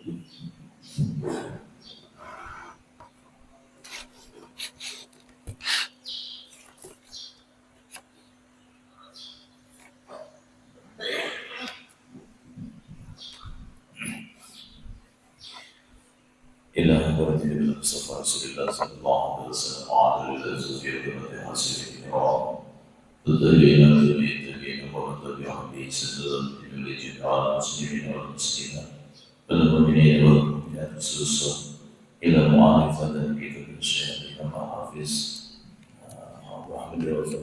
إلى حضرة المصطفى رسول الله صلى الله عليه وسلم وعلى آله وصحبه وسلم الكرام الذين تبين ومن تبعهم بإحسان إلى جميع المسلمين والمسلمات والمؤمنين والمؤمنات خصوصا إلى معرفة كتاب الشيخ الإمام حافظ محمد رسول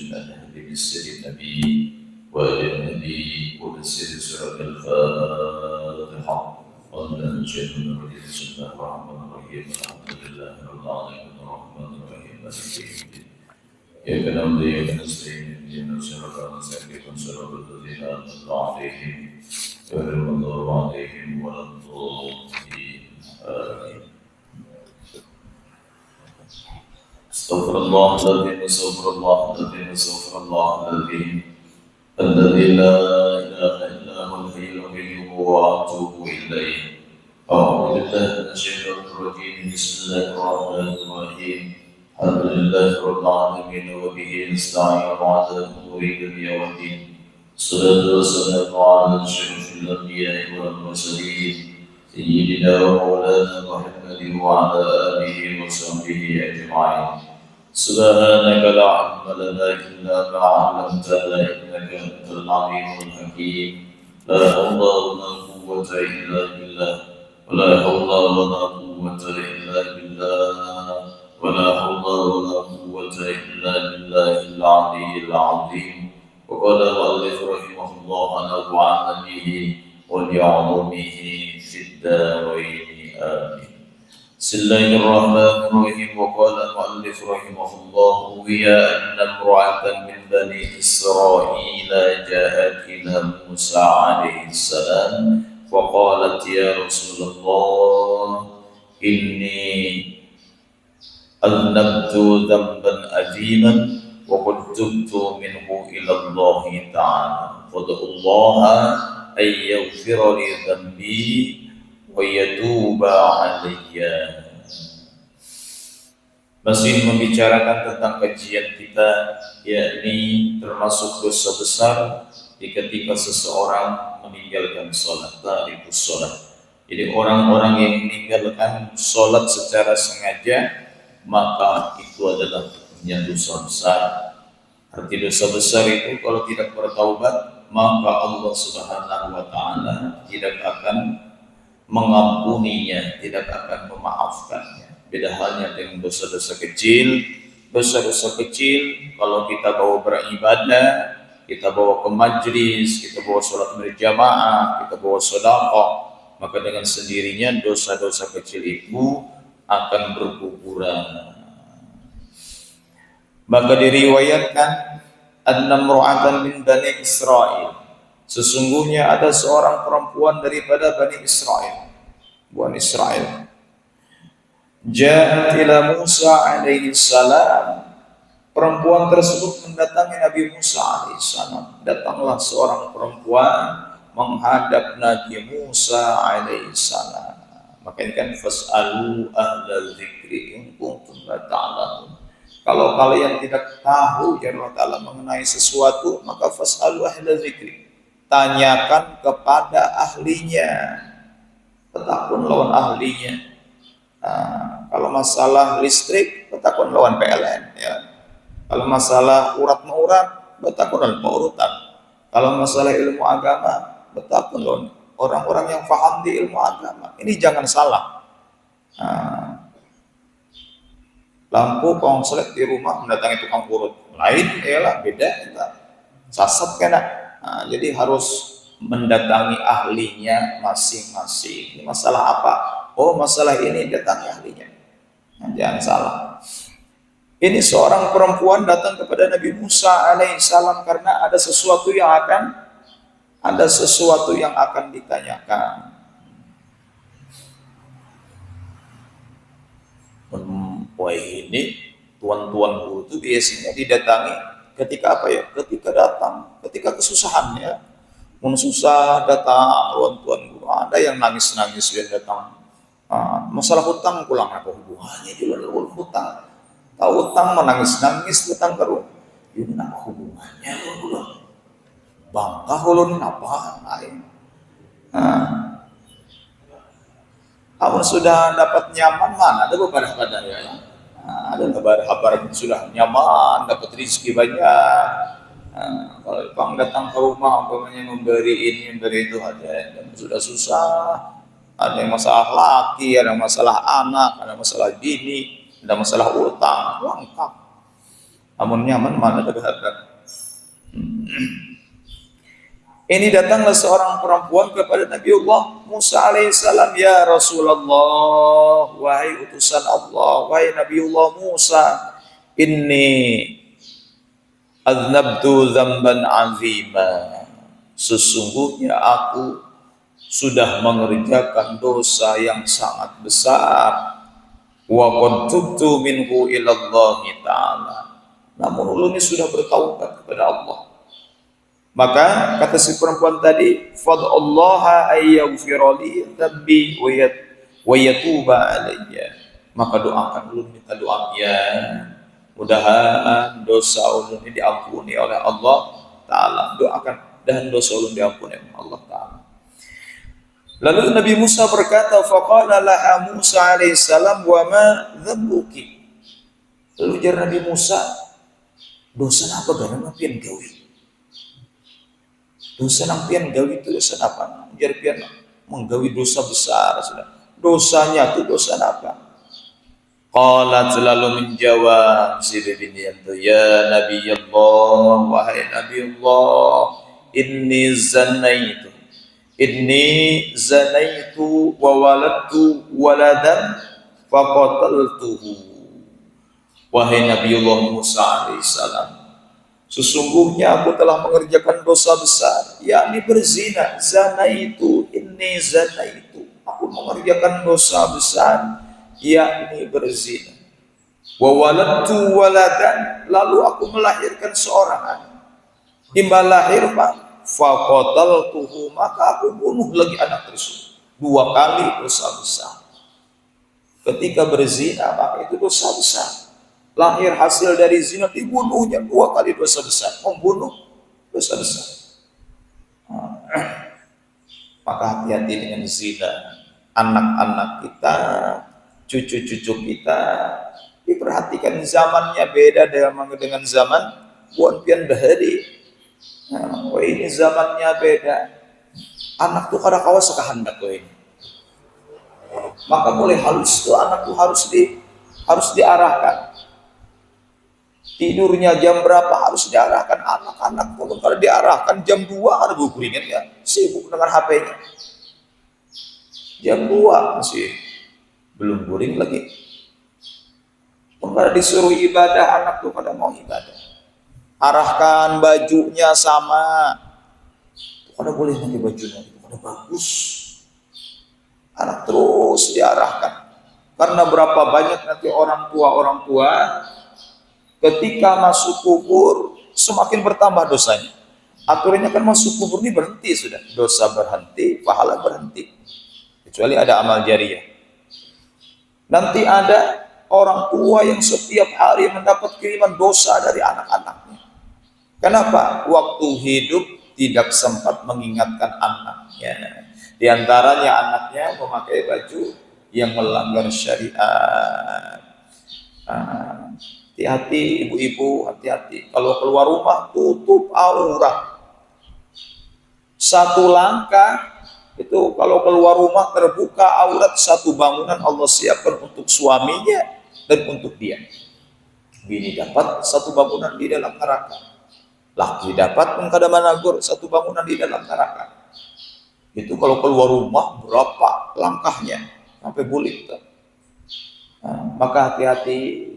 الله النبي السيد النبي وآل النبي وبسير سورة الفاتحة وننجح من رجل بسم الله الرحمن الرحيم الحمد لله رب العالمين الرحمن الرحيم مالك يوم الدين إياك نعبد وإياك نستعين اهدنا الصراط المستقيم صراط الذين أنعمت عليهم غير المغضوب عليهم ولا الضالين آمين. استغفر الله العظيم استغفر الله العظيم استغفر الله العظيم الذي لا إله إلا هو الحي القيوم وأتوب إليه. أعوذ بالله من الشيطان الرجيم بسم الله الرحمن الرحيم الحمد لله رب العالمين وبه نستعين على أمور الدنيا والدين الصلاة والسلام على أشرف الأنبياء والمرسلين سيدنا ومولانا محمد وعلى آله وصحبه أجمعين. سبحانك لا علم لنا إلا ما علمتنا إنك أنت العليم الحكيم. لا حول ولا قوة إلا بالله ولا حول ولا قوة إلا بالله ولا حول ولا قوة إلا بالله العلي العظيم. وقال المؤلف رحمه الله ونفعنا به وليعظمه في الدارين آمين. بسم الله الرحمن الرحيم. وقال المؤلف رحمه الله ويا أن امرأة من بني إسرائيل جاءت إلى موسى عليه السلام فقالت يا رسول الله إني أذنبت ذنبا عظيما وقد تبت منه إلى الله تعالى فادعوا الله أن يغفر لي ذنبي ويتوب عليا. Masih membicarakan tentang kajian kita, yakni termasuk dosa besar ketika seseorang meninggalkan sholat, tarikus sholat. Jadi orang-orang yang meninggalkan sholat secara sengaja, maka itu adalah dosa besar. Arti dosa besar itu kalau tidak bertaubat, maka Allah Subhanahu wa Ta'ala tidak akan mengampuninya, tidak akan memaafkannya. Beda halnya dengan dosa-dosa kecil. Dosa-dosa kecil kalau kita bawa beribadah, kita bawa ke majlis, kita bawa sholat berjamaah, kita bawa sedekah, maka dengan sendirinya dosa-dosa kecil itu akan berguguran. Maka diriwayatkan anna imra'atan min bani Israil, sesungguhnya ada seorang perempuan daripada Bani Israel. Bani Israel. Ja'at ila Musa alaihi salam. Perempuan tersebut mendatangi Nabi Musa alaihi salam. Datanglah seorang perempuan menghadap Nabi Musa alaihi salam. Makanya kan fas'alu ahlal dzikri in kuntum la ta'lamun. Kalau kalian tidak tahu ya Allah Ta'ala mengenai sesuatu, maka fas'alu ahlal dzikri. Tanyakan kepada ahlinya, petakun lawan ahlinya. Kalau masalah listrik, petakun lawan PLN. Ya. Kalau masalah urat maurat, petakun lawan paurutan. Kalau masalah ilmu agama, petakun lawan orang-orang yang paham di ilmu agama. Ini jangan salah. Lampu konslet di rumah mendatangi tukang urut, lain ialah beda. Sasat kena. Jadi harus mendatangi ahlinya masing-masing. Ini masalah apa? Oh, masalah ini datangi ahlinya. Jangan salah. Ini seorang perempuan datang kepada Nabi Musa alaihissalam karena ada sesuatu yang akan ditanyakan. Wahai ini tuan-tuan guru itu biasanya didatangi ketika apa ya? Ketika datang, ketika kesusahan ya. Mun susah datang tuan guru, ada yang nangis-nangis dia datang. Masalah hutang pulang apa hubungannya juga dengan hutang. Tahu hutang menangis-nangis datang ke rumah. Ini apa hubungannya dulu? Bangka ulun apa? Kamu sudah dapat nyaman mana? Ada beberapa ya. Ada kabar sudah nyaman, dapat rezeki banyak. Kalau bang datang ke rumah, umpamanya memberi ini, memberi itu, ada yang sudah susah, ada yang masalah laki, ada masalah anak, ada masalah bini, ada masalah utang, lengkap. Namun nyaman mana ada. Ini datanglah seorang perempuan kepada Nabiullah Musa alaihissalam, ya Rasulullah, wahai utusan Allah, wahai Nabiullah Musa, inni aznabtu dzamban azima, sesungguhnya aku sudah mengerjakan dosa yang sangat besar, wa qad tubtu minhu ila Allah taala, namun ulun ini sudah bertaubat kepada Allah. Maka kata si perempuan tadi, fad'allaha ayyaghfirali dzambi wa yatuba alayya, maka doakan ulun, minta doanya mudahan dosa ulun ini diampuni oleh Allah taala. Doakan dan dosa ulun diampuni oleh Allah taala. Lalu Nabi Musa berkata, faqala laha Musa alaihissalam, wa ma dzambuki. Lalu jar Nabi Musa, dosa apa gara pian gawi? Dosa nang pian gawi itu dosa apa? Jar pian menggawi dosa besar sudah. Dosanya itu dosa apa? Qalat, lalu menjawab si bini itu, ya Nabi Allah, wahai Nabi Allah, inni zanaitu wa waladtu waladan faqataltuhu. Wahai Nabi Allah Musa alaihissalam, sesungguhnya aku telah mengerjakan dosa besar, yakni berzina. Zanaitu, inni zanaitu, aku mengerjakan dosa besar, yakni berzina. Wa waladtu waladan, lalu aku melahirkan seorang anak. Timbal lahir pak, faqataltuhu, maka aku bunuh lagi anak tersebut. 2 kali dosa besar. Ketika berzina maka itu dosa besar. Lahir hasil dari zina, dibunuhnya 2 kali dosa besar. Membunuh dosa besar. Maka hati-hati dengan zina. Anak-anak kita, cucu-cucu kita, diperhatikan. Zamannya beda dengan zaman buan pian bahari. Ini zamannya beda. Anak tuh kada kawas kehendak ini. Maka boleh halus tuh anak tuh harus diarahkan. Tidurnya jam berapa harus diarahkan. Anak-anak pun kalau diarahkan jam 2 ada bukuringan ya, sibuk dengan HP-nya. Jam 2 masih belum guring lagi. Kalau disuruh ibadah, anak tuh pada mau ibadah. Arahkan bajunya sama. Kada boleh pakai bajunya, kada bagus. Anak terus diarahkan. Karena berapa banyak nanti orang tua ketika masuk kubur semakin bertambah dosanya. Aturannya kan masuk kubur ini berhenti sudah. Dosa berhenti, pahala berhenti. Kecuali ada amal jariah. Nanti ada orang tua yang setiap hari mendapat kiriman dosa dari anak-anaknya. Kenapa? Waktu hidup tidak sempat mengingatkan anaknya. Di antaranya anaknya memakai baju yang melanggar syariat. Hati-hati ibu-ibu, hati-hati. Kalau keluar rumah tutup aurat. 1 langkah itu kalau keluar rumah terbuka aurat, 1 bangunan Allah siapkan untuk suaminya dan untuk dia. Bini dapat 1 bangunan di dalam neraka. Laki dapat kada managur 1 bangunan di dalam neraka. Itu kalau keluar rumah berapa langkahnya sampai bulik. Maka hati-hati.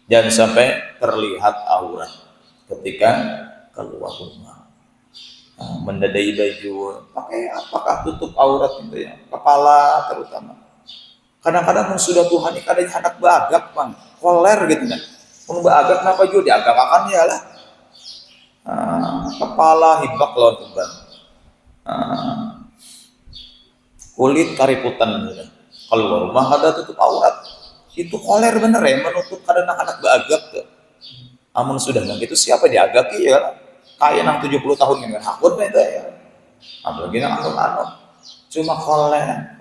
Jangan sampai terlihat aurat ketika keluar rumah. Mendadai baju, pakai apakah tutup aurat itu ya, kepala terutama. Kadang-kadang sudah Tuhan ini kadang anak bagak bang, koler gitu kan. Bagak kenapa juga diagak-agakan ya lah. kepala hibak lawan kembang. Kulit kariputan gitu. Keluar rumah ada tutup aurat. Itu koler bener ya, menutup kadang anak beagap tuh. Amun sudah nggak gitu siapa diagaki ya? Kayak 70 tahun yang hakun itu ya. Apalagi nang anu cuma koler.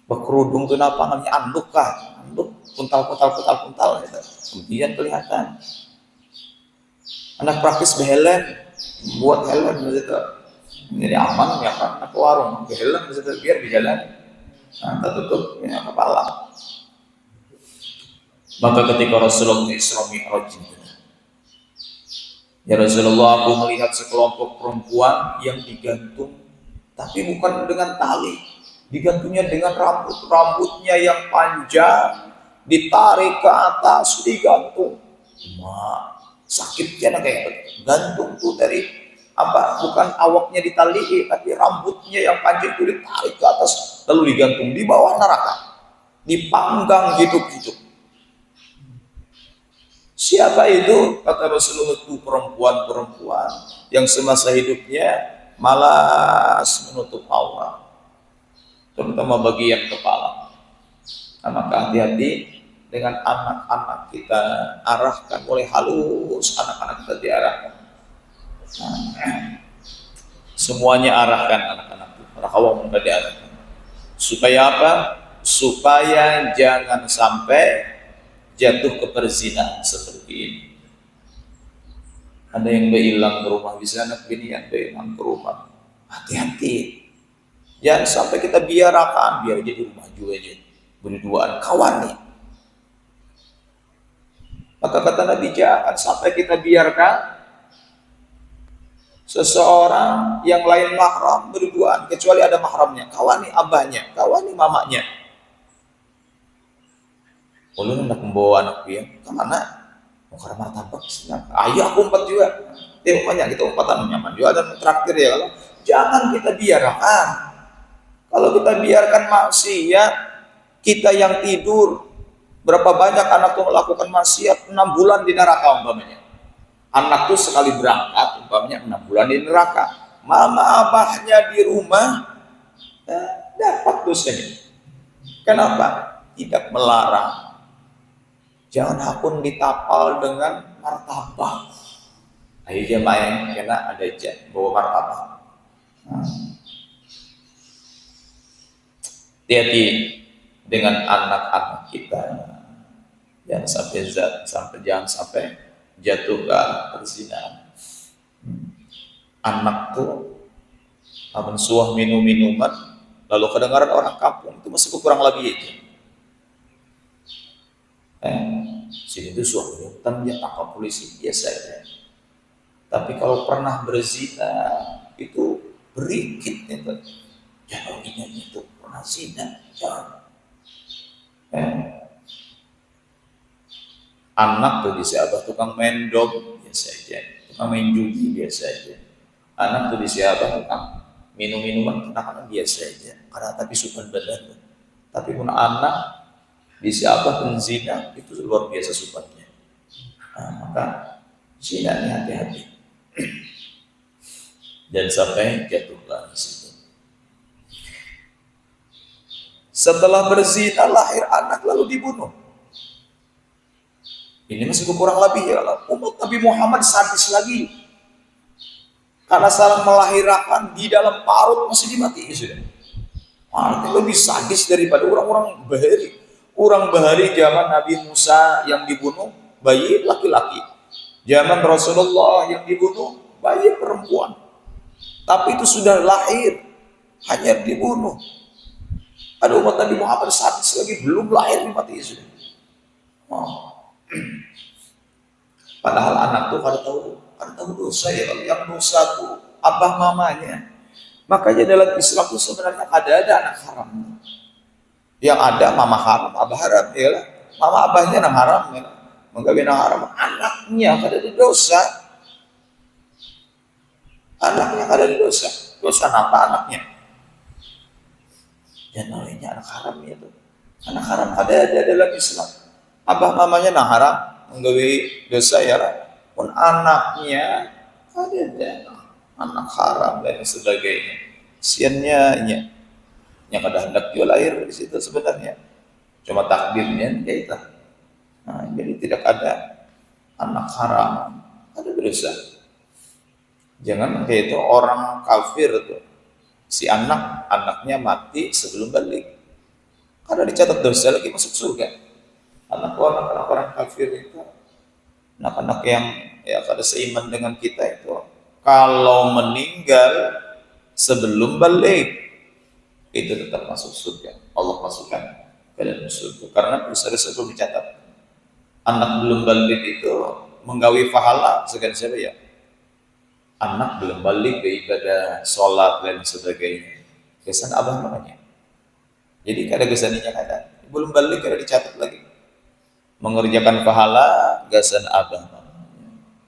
Berkerudung tuh apa namanya anduk kah? Anduk kuntal gitu. Kemudian kelihatan. Anak praktis behelen, buat helm gitu. Jadi aman ya kan, aku warung helm gitu biar di jalan. Nah, tertutup ya, kepala. Maka ketika Rasulullah Isra Mi'raj, ya Rasulullah, aku melihat sekelompok perempuan yang digantung, tapi bukan dengan tali, digantungnya dengan rambutnya yang panjang, ditarik ke atas, digantung. Sakitnya kayak gantung tuh dari apa? Bukan awaknya ditali, tapi rambutnya yang panjang itu ditarik ke atas, lalu digantung di bawah neraka, dipanggang hidup-hidup. Siapa itu? Kata Rasulullah, itu perempuan-perempuan yang semasa hidupnya malas menutup aurat, terutama bagian kepala. Nah, maka hati-hati dengan anak-anak kita, arahkan mulai halus, anak-anak kita diarahkan. Semuanya arahkan anak-anak kita, rakawang muda diarahkan. Supaya apa? Supaya jangan sampai jatuh ke perzinahan seperti ini. Ada yang hilang ke rumah, bisa anak bini yang hilang ke rumah. Hati-hati. Jangan sampai kita biarkan, biar aja di rumah juga aja. Berduaan kawani. Maka kata Nabi, jangan sampai kita biarkan seseorang yang lain mahram berduaan, kecuali ada mahramnya, kawani abahnya, kawani mamanya. Ulun hendak membawa anak dia kemana? Mau ke martabak, ayah aku umpat juga. Banyak kita umpatan nyaman juga dan traktir ya. Kalau jangan kita biarkan. Kalau kita biarkan maksiat, kita yang tidur, berapa banyak anak tuh melakukan maksiat 6 bulan di neraka umpamanya. Anak tuh sekali berangkat umpamanya 6 bulan di neraka. Mama abahnya di rumah dapat dosanya. Kenapa? Tidak melarang. Jangan hakun ditapal dengan martabak. Ayo dia main kena ada aja bawa martabak. Hati-hati dengan anak-anak kita. Jangan sampai jatuh ke perzinahan. Anak tuh mensuah minum-minuman, lalu kedengaran orang kampung itu masih kurang lagi aja. Sini itu suami hutan dia tangkap polisi biasa aja. Tapi kalau pernah berzina itu berikit itu. Jangan ini itu pernah zina, jangan. Anak tuh disiabah tukang main dom biasa aja, tukang main judi biasa aja. Anak tuh disiabah tukang minum-minuman anak-anak biasa aja. Karena tapi suka badan. Tapi pun anak disiabah penzina itu luar biasa sifatnya. Maka zina ini hati-hati. Dan sampai jatuhlah di situ. Setelah berzina lahir anak lalu dibunuh. Ini masih kurang lebih ya Allah. Umat Nabi Muhammad sadis lagi. Karena salah melahirkan di dalam parut masih dimatiin sudah. Artinya lebih sadis daripada orang-orang Bahari. Orang Bahari zaman Nabi Musa yang dibunuh bayi laki-laki. Zaman Rasulullah yang dibunuh bayi perempuan. Tapi itu sudah lahir hanya dibunuh. Ada umat Nabi Muhammad sadis lagi belum lahir dimatiin sudah. Padahal anak tuh kada tahu dosa ya. Yang dosa tuh abah mamanya. Makanya dalam Islam tuh sebenarnya ada anak haram. Yang ada mama haram, abah haram ya lah. Mama abahnya nang haram ya. Menggawe nang haram, anaknya kada ada dosa. Anaknya kada ada dosa. Dosa apa anaknya? Dan namanya anak haram itu. Anak haram ada dalam Islam. Abah mamanya nang haram, menggawe dosa ya lah. pun anaknya ada anak haram dan sebagainya. Siannya yang ada hendak jual air di situ sebenarnya. Cuma takdirnya kayak itu. Nah, jadi tidak ada anak haram, ada dosa. Jangan kayak itu orang kafir tuh. Si anaknya mati sebelum balik. Karena dicatat dosa lagi masuk surga. Anak-anak orang kafir itu, anak-anak yang ya kada seiman dengan kita itu, kalau meninggal sebelum balik itu tetap masuk surga. Allah masukkan ke dalam surga karena dosa-dosa belum dicatat. Anak belum balik itu menggawi pahala segan siapa ya? Anak belum balik ke ibadah, sholat dan sebagainya. Kesan abah namanya. Jadi kada kesaninya kada. Belum balik kada dicatat lagi. Mengerjakan pahala gasan abah.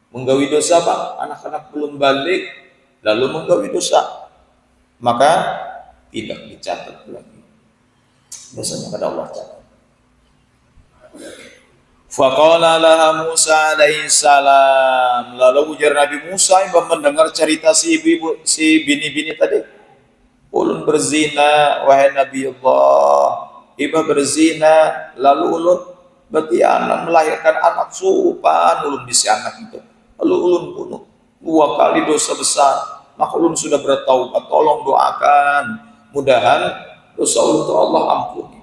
Menggawi dosa Pak, anak-anak belum balik lalu menggawi dosa. Maka tidak dicatat lagi. Dosanya pada Allah catat. Faqala laha Musa alaihi salam. Lalu ujar Nabi Musa yang mendengar cerita si bini-bini tadi. Ulun berzina wahai Nabi Allah. Iba berzina lalu ulun berarti anak melahirkan anak supan ulun bisi anak itu. Lalu ulun bunuh 2 kali dosa besar. Maka ulun sudah bertaubat. Tolong doakan. Mudahan dosa ulun itu Allah ampuni.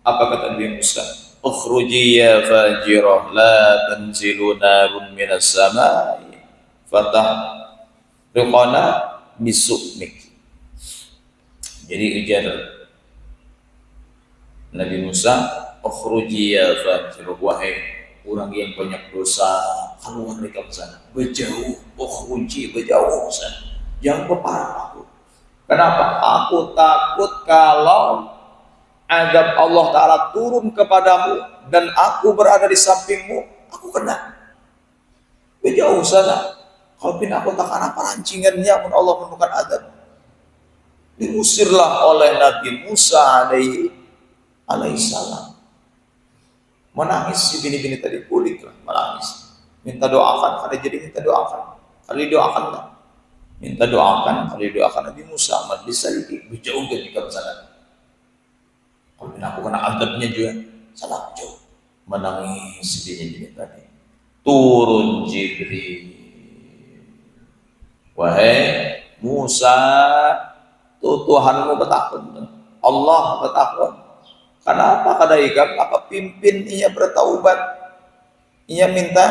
Apa kata Nabi Musa? Ukhruji ya fajirah la tanzilu narun minas samai fatah riqana bisukmik. Jadi ujar Nabi Musa, ukhruji ya fajirah, wahai orang yang banyak dosa, keluar dari kamu sana, berjauh, ukhruji, berjauh sana, jangan berparah aku. Kenapa? Aku takut kalau azab Allah Ta'ala turun kepadamu dan aku berada di sampingmu, aku kena. Berjauh sana. Kalau pun aku takkan apa rancingannya pun Allah menemukan azab. Diusirlah oleh Nabi Musa alaihi salam. Menangis si bini-bini tadi, pulihlah menangis. Minta doakan, kada jadi minta doakan. Kalau didoakan tak. Minta doakan, kalau didoakan Nabi Musa majlis lagi berjauh dari kamu sana. Kalau aku kena adabnya juga salah jauh. Menangis bini-bini tadi. Turun Jibril. Wahai Musa, Tuhanmu bertakun. Allah bertakun. Kenapa kada ikam? Apa pimpin ia bertaubat? Ia minta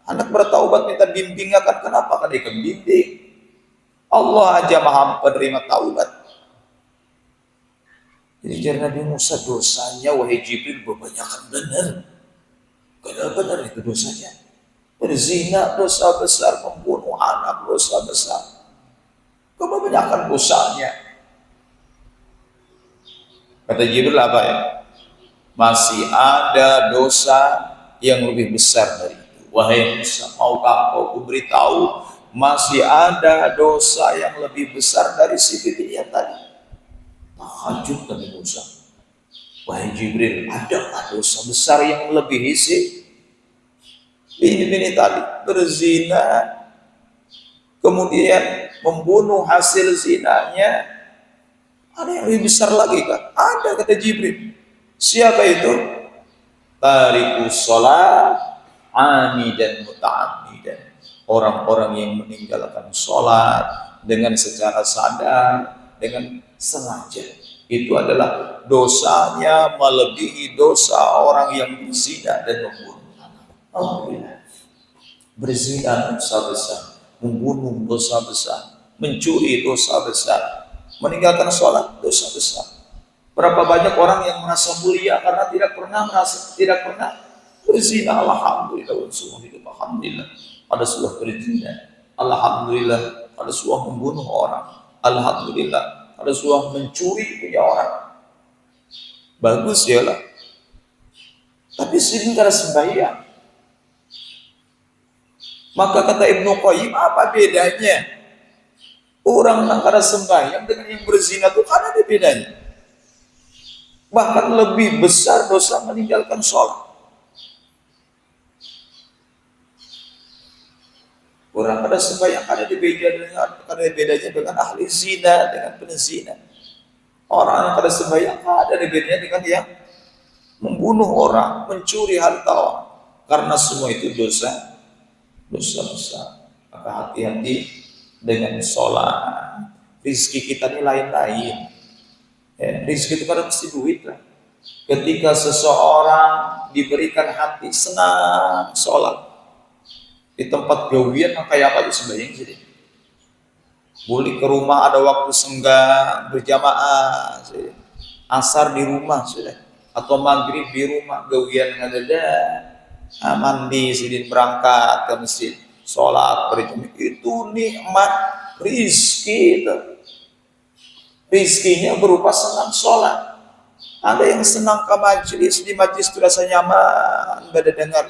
anak bertaubat, minta bimbing akan. Kenapa kada ikam bimbing? Allah aja maha penerima taubat. Jadi jari Nabi Musa, dosanya wahai Jibril kebanyakan benar. Kada benar itu dosanya. Berzina dosa besar, membunuh anak dosa besar. Kebanyakan dosanya. Kata Jibril apa ya? Masih ada dosa yang lebih besar dari itu. Wahai Musa, maukah kau beritahu masih ada dosa yang lebih besar dari si bini yang tadi? Tahajud Nabi Musa. Wahai Jibril, adakah dosa besar yang melebihi si bini tadi? Berzina, kemudian membunuh hasil zinanya. Ada yang lebih besar lagi kah? Ada, kata Jibril. Siapa itu? Tarikus sholat amidan muta'amidan. Orang-orang yang meninggalkan sholat dengan secara sadar, dengan sengaja. Itu adalah dosanya melebihi dosa orang yang berzina dan membunuh anak. Alhamdulillah. Berzina dosa besar, membunuh dosa besar, mencuri dosa besar, meninggalkan sholat dosa besar. Berapa banyak orang yang merasa mulia karena tidak pernah berzina. Alhamdulillah, semua hidup alhamdulillah. Ada sebuah berzina, alhamdulillah. Ada sebuah membunuh orang, alhamdulillah. Ada sebuah mencuri punya orang, bagus ya lah. Tapi sering kada sembahyang. Maka kata Ibnu Qayyim, apa bedanya orang yang kada sembahyang dengan yang berzina itu? Kan ada bedanya. Bahkan lebih besar dosa meninggalkan sholat. Orang kada sembahyang kada bedanya dengan ahli zina, dengan penzina. Orang yang kada sembahyang ada bedanya dengan yang membunuh orang, mencuri harta orang. Karena semua itu dosa besar. Maka hati-hati dengan sholat. Rizki kita ini lain-lain. Ya, rizki itu kadang mesti duit lah. Ketika seseorang diberikan hati senang sholat di tempat gawian, kayak apa itu sembahyang sih. Boleh ke rumah ada waktu senggang berjamaah, sih. Asar di rumah sudah, atau maghrib di rumah gawian ada mandi sidin berangkat ke masjid sholat berjamaah, itu nikmat rizki itu. Rizkinya berupa senang sholat. Ada yang senang ke majlis, di majlis itu rasa nyaman pada dengar.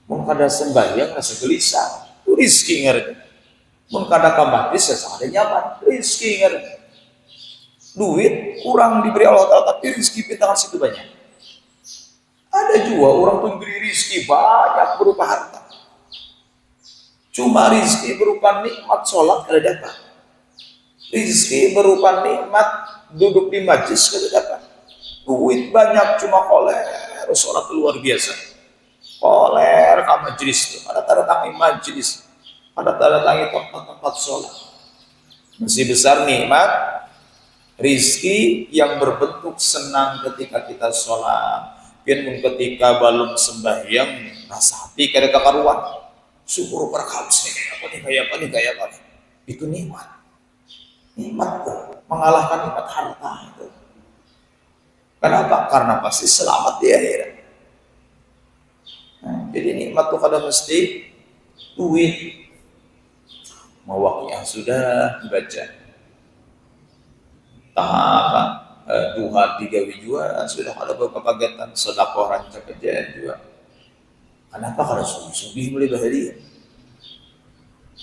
Mun kada sembahyang rasa gelisah, itu rizki ngerti. Mun kada ke majlis rasa ada nyaman, rizki ngerti. Duit kurang diberi Allah Ta'ala, tapi rizki di tangan situ banyak. Ada juga orang tuh beri rizki banyak berupa harta. Cuma rizki berupa nikmat sholat kada dapat. Rizki berupa nikmat duduk di majlis kada dapat. Duit banyak cuma koler, sholat luar biasa. Koler ke majlis itu, ada tanda tangi majlis, ada tanda tangi tempat-tempat sholat. Masih besar nikmat rizki yang berbentuk senang ketika kita sholat. Pian ketika balum sembahyang rasa hati kada kekaruan. Syukur berkaus nih kayak apa nih. Itu nikmat tuh, mengalahkan nikmat harta itu. Kenapa? Karena pasti selamat di akhirat. Nah, jadi nikmat tuh kada mesti duit. Mau yang sudah dibaca tahap Tuhan digawi juga sudah ada beberapa kegiatan sedekah rancak kejadian juga. Kenapa kada subuh-subuh mulai bahari?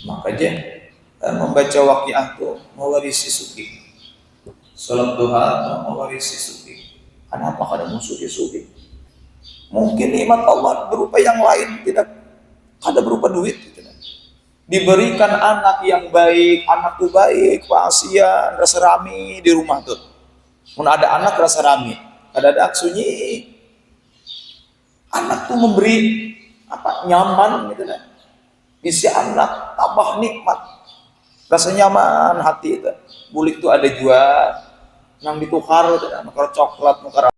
Makanya membaca waqiah itu mewarisi suki. Salat duha mewarisi suki. Kenapa kada musuh-suki? Mungkin nikmat Allah berupa yang lain, tidak kada berupa duit gitu. Diberikan anak yang baik, anak tuh baik, pasian, rasa rami di rumah tuh. Mun ada anak rasa rami, ada sunyi. Anak tuh memberi apa nyaman gitu kan. Isi anak tambah nikmat. Rasa nyaman hati itu. Bulik tuh ada juga yang ditukar, nukar coklat, nukar